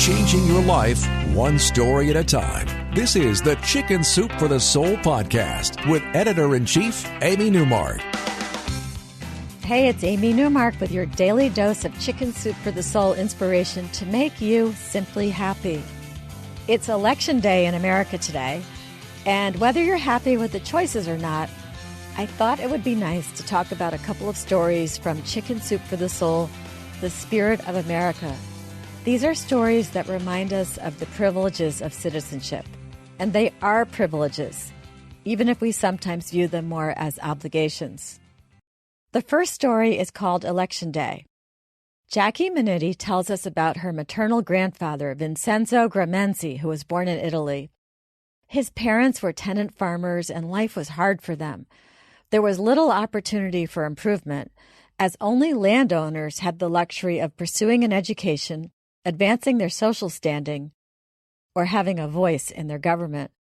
changing your life one story at a time. This is the Chicken Soup for the Soul podcast with Editor-in-Chief Amy Newmark. Hey, it's Amy Newmark with your daily dose of Chicken Soup for the Soul inspiration to make you simply happy. It's Election Day in America today, and whether you're happy with the choices or not, I thought it would be nice to talk about a couple of stories from Chicken Soup for the Soul, The Spirit of America. These are stories that remind us of the privileges of citizenship, and they are privileges, even if we sometimes view them more as obligations. The first story is called Election Day. Jackie Minetti tells us about her maternal grandfather, Vincenzo Gramenzi, who was born in Italy. His parents were tenant farmers, and life was hard for them. There was little opportunity for improvement, as only landowners had the luxury of pursuing an education, advancing their social standing, or having a voice in their government.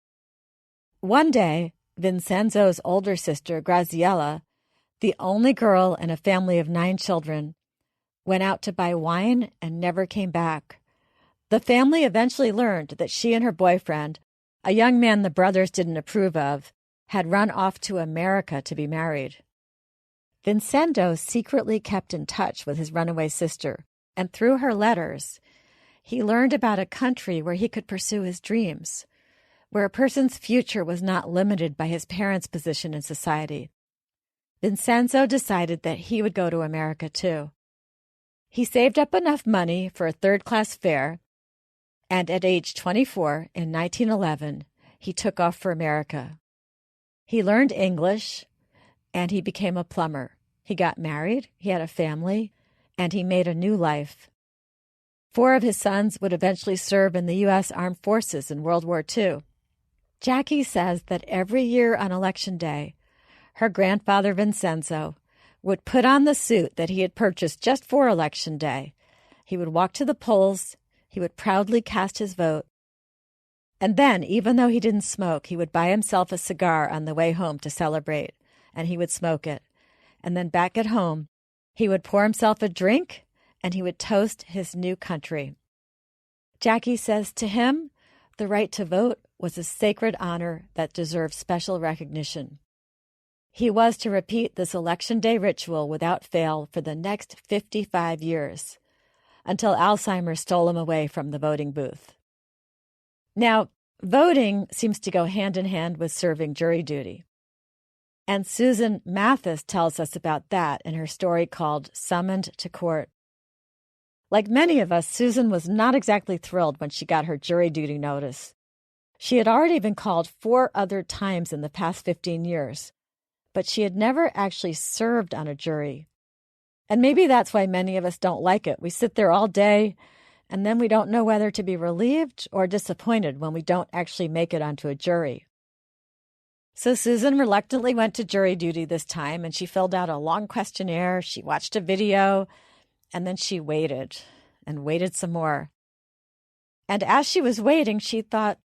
One day, Vincenzo's older sister, Graziella, the only girl in a family of 9 children, went out to buy wine and never came back. The family eventually learned that she and her boyfriend, a young man the brothers didn't approve of, had run off to America to be married. Vincenzo secretly kept in touch with his runaway sister, and through her letters, he learned about a country where he could pursue his dreams, where a person's future was not limited by his parents' position in society. Vincenzo decided that he would go to America too. He saved up enough money for a third-class fare, and at age 24 in 1911, he took off for America. He learned English, and he became a plumber. He got married, he had a family, and he made a new life. 4 of his sons would eventually serve in the U.S. Armed Forces in World War II. Jackie says that every year on Election Day, her grandfather Vincenzo would put on the suit that he had purchased just for Election Day. He would walk to the polls, he would proudly cast his vote, and then, even though he didn't smoke, he would buy himself a cigar on the way home to celebrate, and he would smoke it. And then back at home, he would pour himself a drink, and he would toast his new country. Jackie says to him, the right to vote was a sacred honor that deserved special recognition. He was to repeat this Election Day ritual without fail for the next 55 years, until Alzheimer's stole him away from the voting booth. Now, voting seems to go hand in hand with serving jury duty. And Susan Mathis tells us about that in her story called Summoned to Court. Like many of us, Susan was not exactly thrilled when she got her jury duty notice. She had already been called 4 other times in the past 15 years, but she had never actually served on a jury. And maybe that's why many of us don't like it. We sit there all day, and then we don't know whether to be relieved or disappointed when we don't actually make it onto a jury. So Susan reluctantly went to jury duty this time, and she filled out a long questionnaire. She watched a video, and then she waited and waited some more. And as she was waiting, she thought,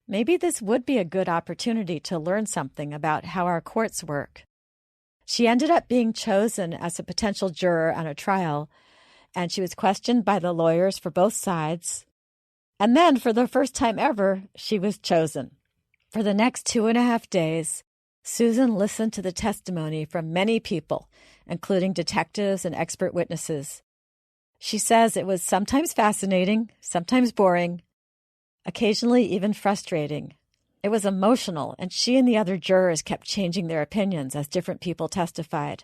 maybe this would be a good opportunity to learn something about how our courts work. She ended up being chosen as a potential juror on a trial, and she was questioned by the lawyers for both sides. And then, for the first time ever, she was chosen. For the next 2.5 days, Susan listened to the testimony from many people, including detectives and expert witnesses. She says it was sometimes fascinating, sometimes boring, occasionally even frustrating. It was emotional, and she and the other jurors kept changing their opinions as different people testified.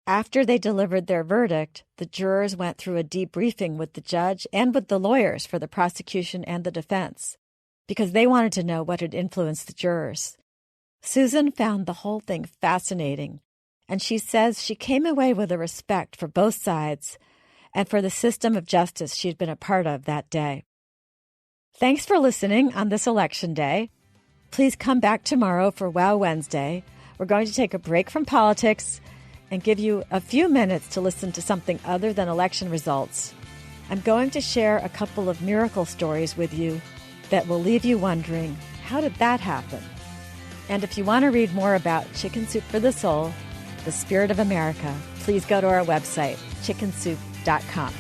After they delivered their verdict, the jurors went through a debriefing with the judge and with the lawyers for the prosecution and the defense, because they wanted to know what had influenced the jurors. Susan found the whole thing fascinating, and she says she came away with a respect for both sides and for the system of justice she'd been a part of that day. Thanks for listening on this Election Day. Please come back tomorrow for Wow Wednesday. We're going to take a break from politics and give you a few minutes to listen to something other than election results. I'm going to share a couple of miracle stories with you that will leave you wondering, how did that happen? And if you want to read more about Chicken Soup for the Soul, the Spirit of America, please go to our website, chickensoup.com.